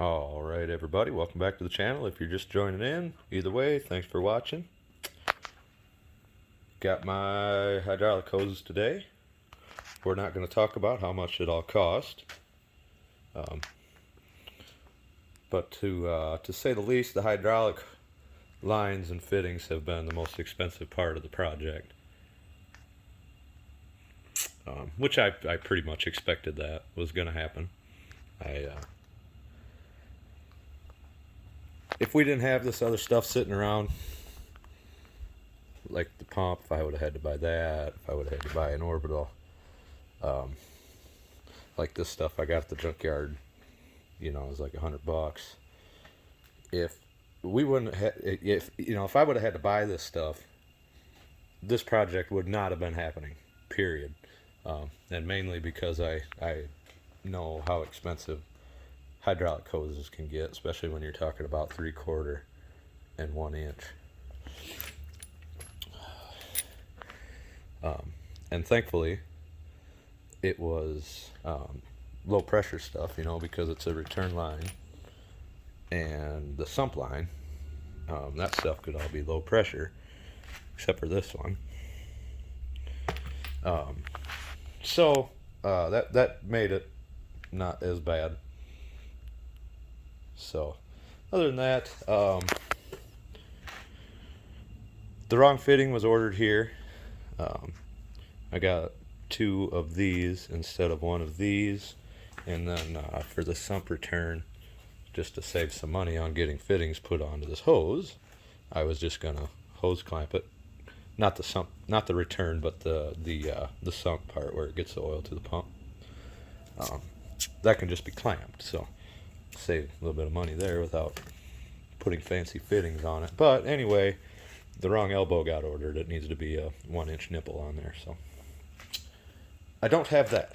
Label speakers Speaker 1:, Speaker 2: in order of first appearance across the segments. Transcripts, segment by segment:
Speaker 1: Alright everybody, welcome back to the channel. If you're just joining in, either way, thanks for watching. Got my hydraulic hoses today. We're not going to talk about how much it all cost. But to say the least, the hydraulic lines and fittings have been the most expensive part of the project. Which I pretty much expected that was going to happen. If we didn't have this other stuff sitting around, like the pump, if I would have had to buy that, if I would have had to buy an orbital, like this stuff I got at the junkyard, you know, it was like $100. If we wouldn't have, if I would have had to buy this stuff, this project would not have been happening, period. And mainly because I know how expensive hydraulic hoses can get, especially when you're talking about 3/4 and 1 inch. And thankfully it was low pressure stuff, you know, because it's a return line, and the sump line, that stuff could all be low pressure except for this one. So that made it not as bad. So other than that, the wrong fitting was ordered here. I got 2 of these instead of 1 of these, and then for the sump return, just to save some money on getting fittings put onto this hose, I was just gonna hose clamp it, not the sump, not the return, but the sump part where it gets the oil to the pump. That can just be clamped, so save a little bit of money there without putting fancy fittings on it. But anyway, the wrong elbow got ordered. It needs to be a 1 inch nipple on there, so I don't have that,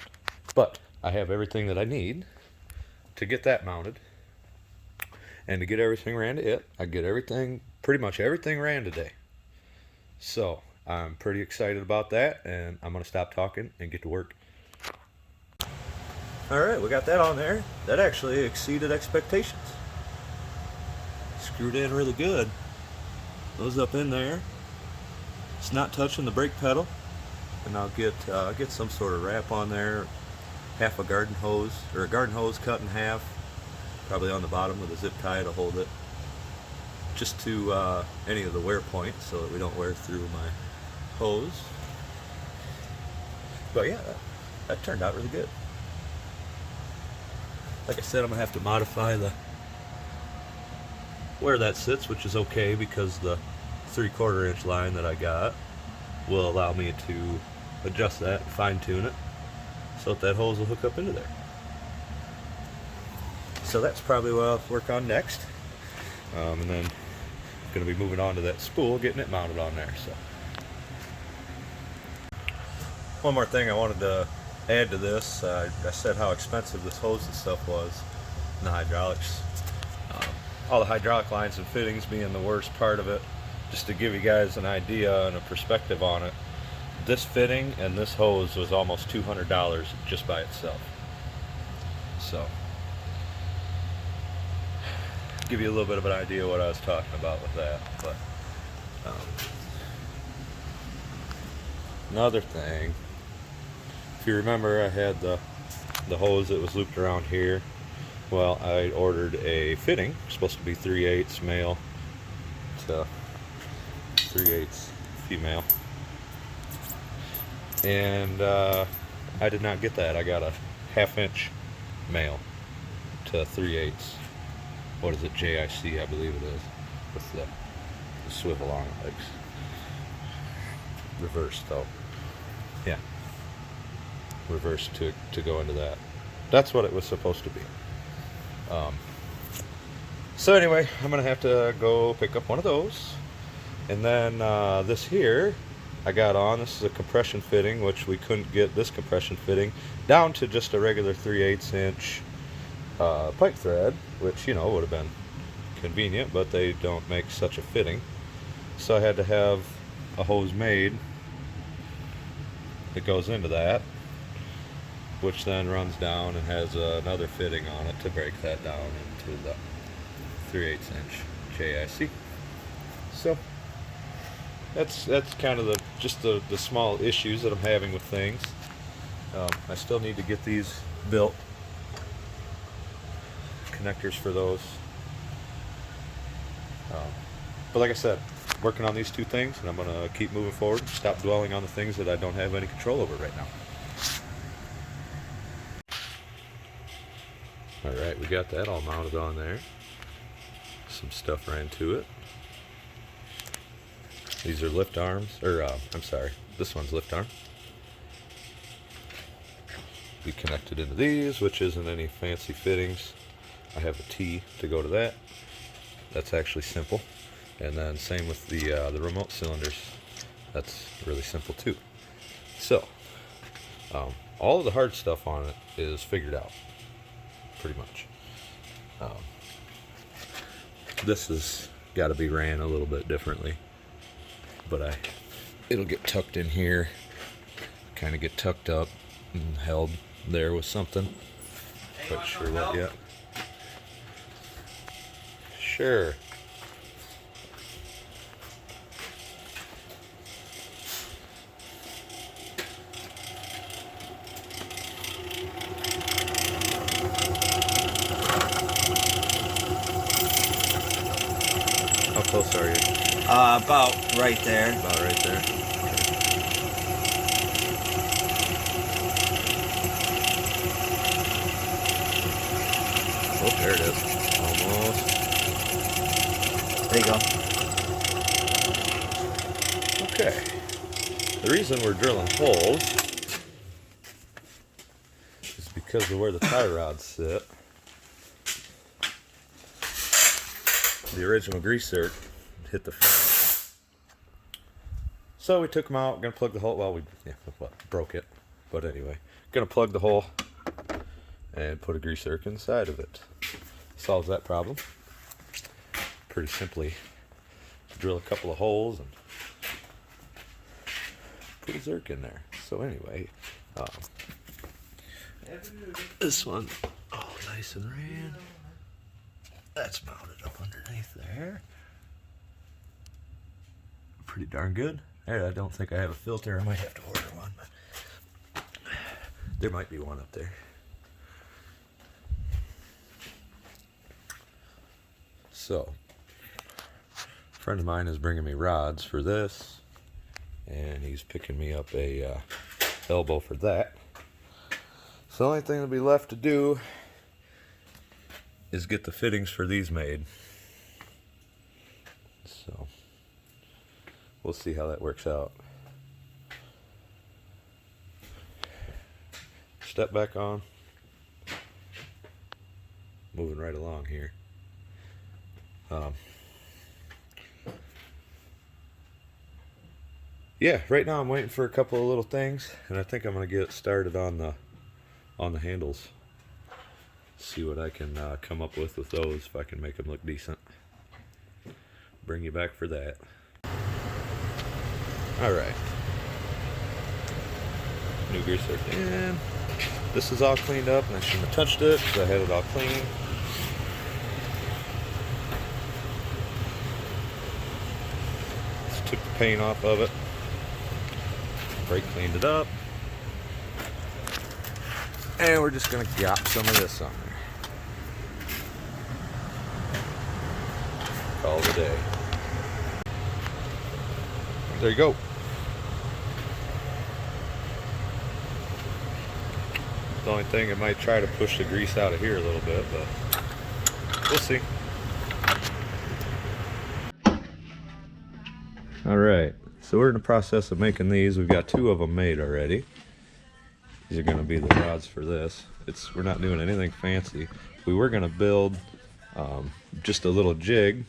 Speaker 1: but I have everything that I need to get that mounted and to get everything ran to it. I get everything, pretty much everything ran today, so I'm pretty excited about that, and I'm gonna stop talking and get to work. Alright, we got that on there. That actually exceeded expectations. Screwed in really good. Those up in there. It's not touching the brake pedal. And I'll get some sort of wrap on there. Half a garden hose, or a garden hose cut in half. Probably on the bottom with a zip tie to hold it. Just to any of the wear points so that we don't wear through my hose. But yeah, that turned out really good. Like I said, I'm gonna have to modify where that sits, which is okay because the 3/4 inch line that I got will allow me to adjust that and fine tune it so that hose will hook up into there. So that's probably what I'll work on next, and then I'm gonna be moving on to that spool, getting it mounted on there. So one more thing I wanted to add to this. I said how expensive this hose and stuff was, and the hydraulics. All the hydraulic lines and fittings being the worst part of it. Just to give you guys an idea and a perspective on it, this fitting and this hose was almost $200 just by itself. So, give you a little bit of an idea what I was talking about with that. But another thing, if you remember, I had the hose that was looped around here. Well, I ordered a fitting, supposed to be 3/8 male to 3/8 female, and I did not get that. I got a 1/2 inch male to 3/8. What is it? JIC, I believe it is, with the swivel on it, like reverse though. Yeah, reverse to go into that. That's what it was supposed to be. So anyway, I'm gonna have to go pick up one of those, and then this here I got on. This is a compression fitting, which we couldn't get this compression fitting down to just a regular 3/8 inch pipe thread, which, you know, would have been convenient, but they don't make such a fitting. So I had to have a hose made that goes into that. which then runs down and has another fitting on it to break that down into the 3/8 inch JIC. So that's kind of just the small issues that I'm having with things. I still need to get these built, connectors for those. But like I said, working on these two things, and I'm going to keep moving forward and stop dwelling on the things that I don't have any control over right now. Alright, we got that all mounted on there. Some stuff ran to it. These are lift arms, or I'm sorry, this one's lift arm. We connected into these, which isn't any fancy fittings. I have a T to go to that. That's actually simple. And then same with the remote cylinders. That's really simple too. So, all of the hard stuff on it is figured out, pretty much. This has got to be ran a little bit differently, but it'll get tucked in here, kind of get tucked up and held there with something. Quite sure what yet. Sure. How close are you?
Speaker 2: About right there.
Speaker 1: About right there. Oh, there it is. Almost.
Speaker 2: There you go.
Speaker 1: Okay. The reason we're drilling holes is because of where the tie rods sit. The original greaser hit the frame. So we took them out, gonna plug the hole. Well, broke it. But anyway, gonna plug the hole and put a greaser inside of it. Solves that problem. Pretty simply, drill a couple of holes and put a zerk in there. So anyway, this one, oh, nice and ran. That's mounted up underneath there. Pretty darn good. I don't think I have a filter. I might have to order one, but there might be one up there. So, a friend of mine is bringing me rods for this, and he's picking me up a elbow for that. So the only thing that'll be left to do is get the fittings for these made. So we'll see how that works out. Step back on. Moving right along here. Yeah, right now I'm waiting for a couple of little things, and I think I'm going to get started on the handles. See what I can come up with those, if I can make them look decent. Bring you back for that. Alright. New greaser in. This is all cleaned up, and I shouldn't have touched it because I had it all clean. Just took the paint off of it. Brake cleaned it up. And we're just going to gop some of this on there. Call it a day. There you go. The only thing, it might try to push the grease out of here a little bit, but we'll see. Alright, so we're in the process of making these. We've got 2 of them made already. These are going to be the rods for this. We're not doing anything fancy. We were going to build just a little jig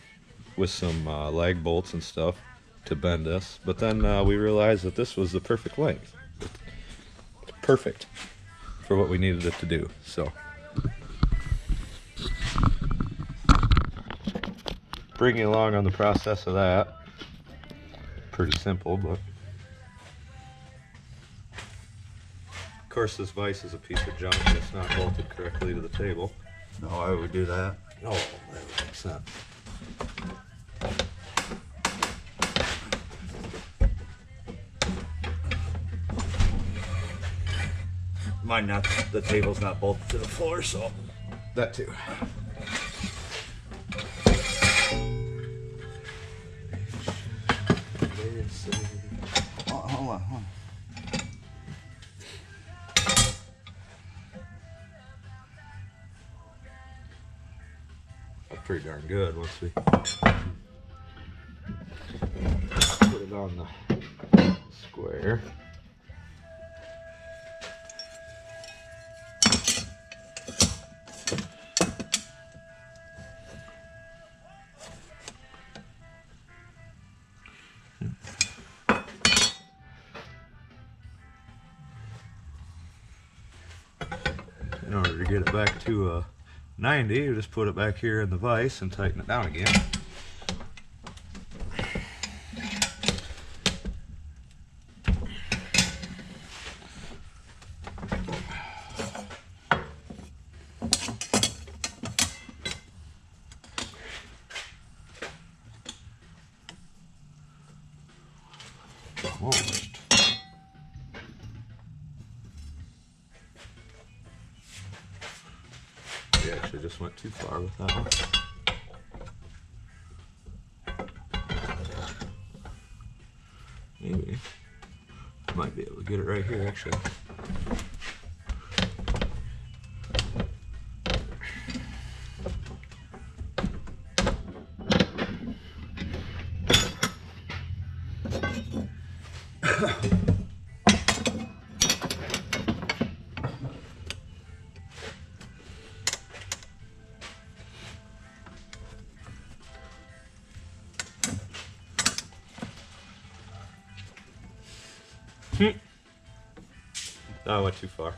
Speaker 1: with some lag bolts and stuff to bend this, but then we realized that this was the perfect length. It's perfect for what we needed it to do. So bring you along on the process of that. Pretty simple, but course, this vise is a piece of junk and it's not bolted correctly to the table.
Speaker 2: No, I would do that.
Speaker 1: Oh, that would make sense.
Speaker 2: Mine not. The table's not bolted to the floor, so.
Speaker 1: That too.
Speaker 2: Oh, hold on.
Speaker 1: That's pretty darn good once we put it on the square. In order to get it back to 90, you just put it back here in the vise and tighten it down again. Almost. We actually just went too far with that one. Maybe. Might be able to get it right here actually. That went too far.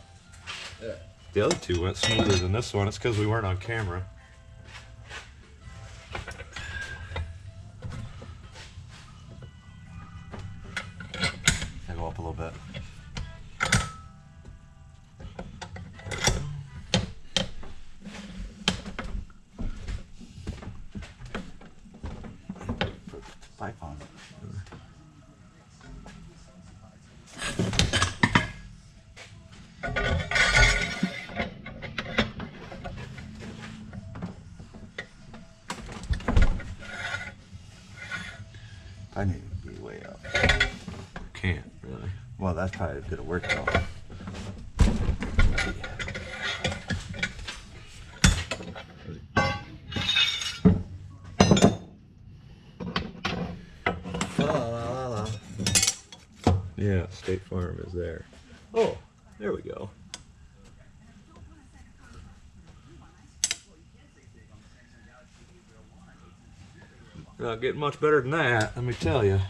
Speaker 2: Yeah.
Speaker 1: The other two went smoother than this one. It's because we weren't on camera.
Speaker 2: I go up a little bit. Put the pipe on. I need to be way up.
Speaker 1: Can't really.
Speaker 2: Well, that's probably a bit of work though.
Speaker 1: Yeah, State Farm is there. Oh, there we go. Not getting much better than that, let me tell you.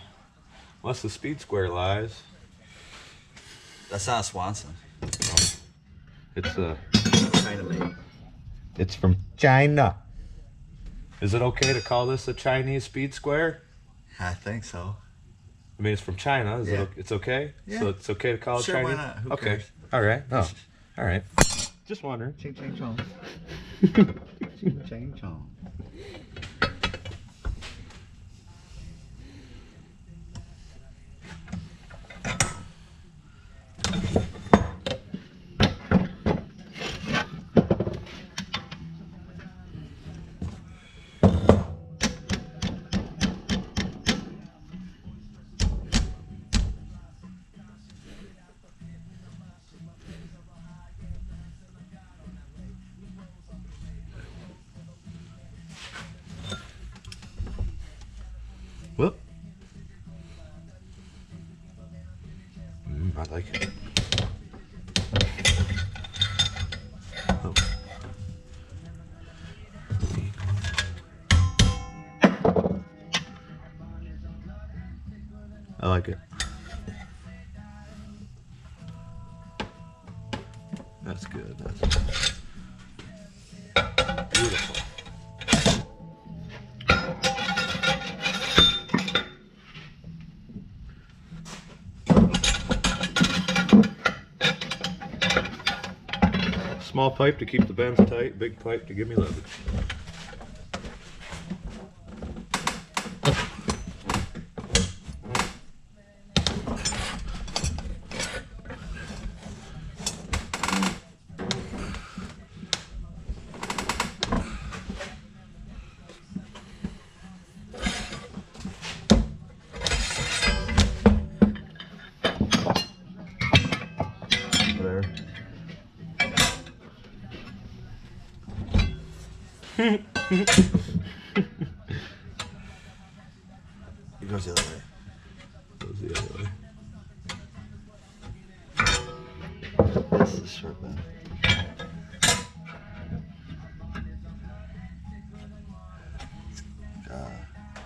Speaker 1: Once the speed square lies,
Speaker 2: That's not Swanson.
Speaker 1: it's
Speaker 2: China made.
Speaker 1: it's from China. Is it okay to call this a Chinese speed square?
Speaker 2: I think so.
Speaker 1: I mean, it's from China. Is
Speaker 2: Yeah.
Speaker 1: it's okay?
Speaker 2: Yeah.
Speaker 1: So it's okay to call it
Speaker 2: Sure, why
Speaker 1: Chinese?
Speaker 2: not? Who
Speaker 1: okay.
Speaker 2: cares?
Speaker 1: All right. Oh. All right. Just wondering.
Speaker 2: Ching ching chong. Ching ching chong.
Speaker 1: Whoop. I like it. Oh. I like it. That's good. That's beautiful. Small pipe to keep the bends tight, big pipe to give me leverage. There.
Speaker 2: It goes the other way.
Speaker 1: Goes the other way.
Speaker 2: This is a short bend.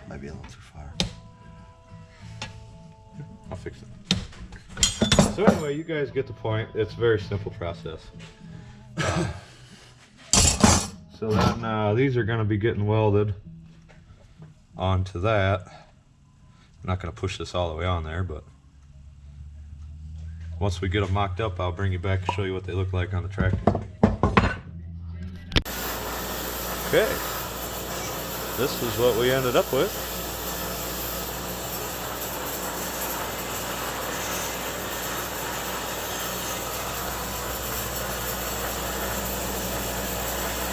Speaker 2: Might be a little too far.
Speaker 1: I'll fix it. So anyway, you guys get the point. It's a very simple process. So then these are going to be getting welded onto that. I'm not going to push this all the way on there, but once we get them mocked up, I'll bring you back and show you what they look like on the tractor. Okay, this is what we ended up with.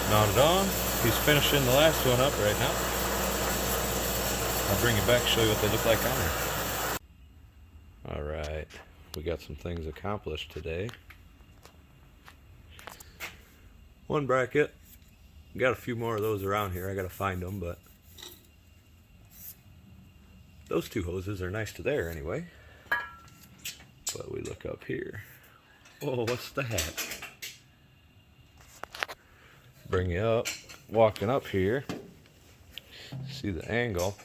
Speaker 1: Mounted on. He's finishing the last one up right now. I'll bring you back and show you what they look like on there. Alright, we got some things accomplished today. One bracket. Got a few more of those around here. I gotta find them, but those two hoses are nice to there anyway. But we look up here. Oh, what's that? Bring you up, walking up here, see the angle,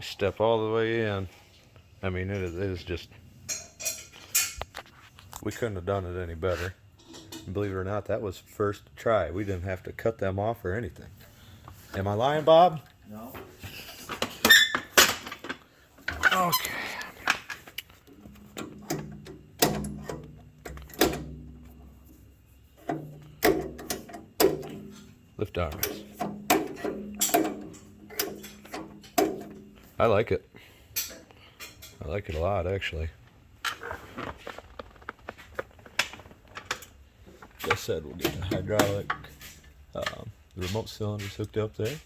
Speaker 1: step all the way in. I mean, it is just, we couldn't have done it any better. Believe it or not, that was first try. We didn't have to cut them off or anything. Am I lying, Bob?
Speaker 2: No.
Speaker 1: Okay. Lift arms. I like it. I like it a lot, actually. Like I said, we'll get the hydraulic, the remote cylinders hooked up there.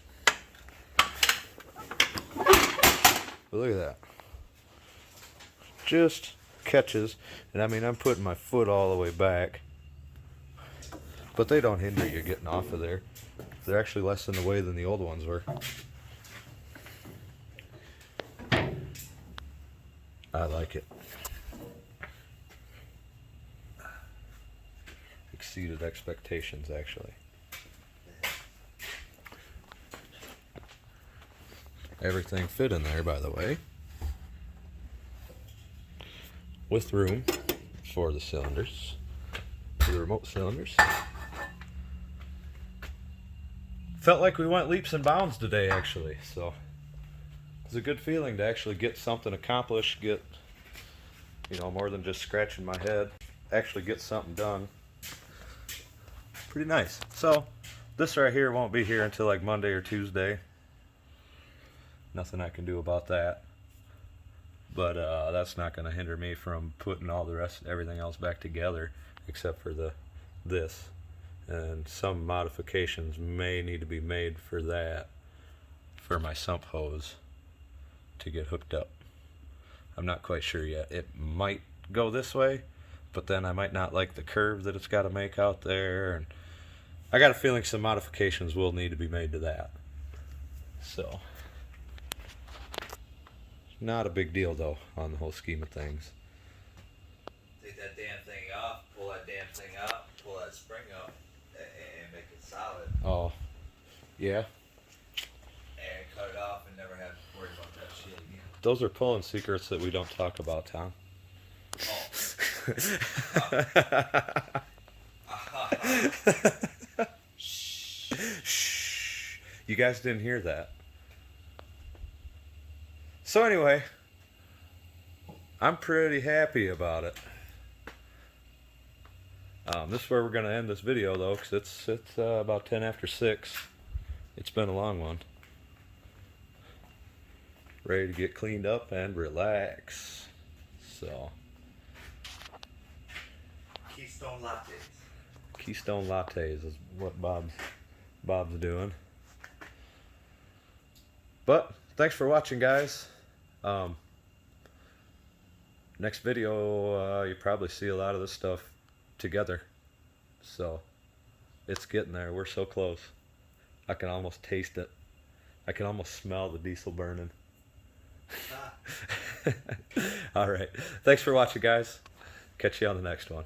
Speaker 1: But look at that. Just catches, and I mean, I'm putting my foot all the way back, but they don't hinder you getting off of there. They're actually less in the way than the old ones were. I like it. Exceeded expectations, actually. Everything fit in there, by the way, with room for the cylinders, for the remote cylinders. Felt like we went leaps and bounds today, actually, so it's a good feeling to actually get something accomplished, get, you know, more than just scratching my head, actually get something done. Pretty nice. So this right here won't be here until like Monday or Tuesday. Nothing I can do about that, but that's not going to hinder me from putting all the rest, everything else back together, except for this. And some modifications may need to be made for that, for my sump hose to get hooked up. I'm not quite sure yet. It might go this way, but then I might not like the curve that it's got to make out there, and I got a feeling some modifications will need to be made to that. So not a big deal though on the whole scheme of things.
Speaker 2: Take that damn thing off, pull that damn thing out, pull that spring up, and make it solid.
Speaker 1: Oh, yeah.
Speaker 2: And cut it off and never have to worry about that shit again.
Speaker 1: Those are pulling secrets that we don't talk about, Tom.
Speaker 2: Oh.
Speaker 1: Shh. You guys didn't hear that. So anyway, I'm pretty happy about it. This is where we're gonna end this video though, because it's about 10 after 6. It's been a long one. Ready to get cleaned up and relax. So
Speaker 2: Keystone lattes.
Speaker 1: Keystone lattes is what Bob's doing. But thanks for watching, guys. Next video, you probably see a lot of this stuff together. So it's getting there. We're so close. I can almost taste it. I can almost smell the diesel burning. All right. Thanks for watching, guys. Catch you on the next one.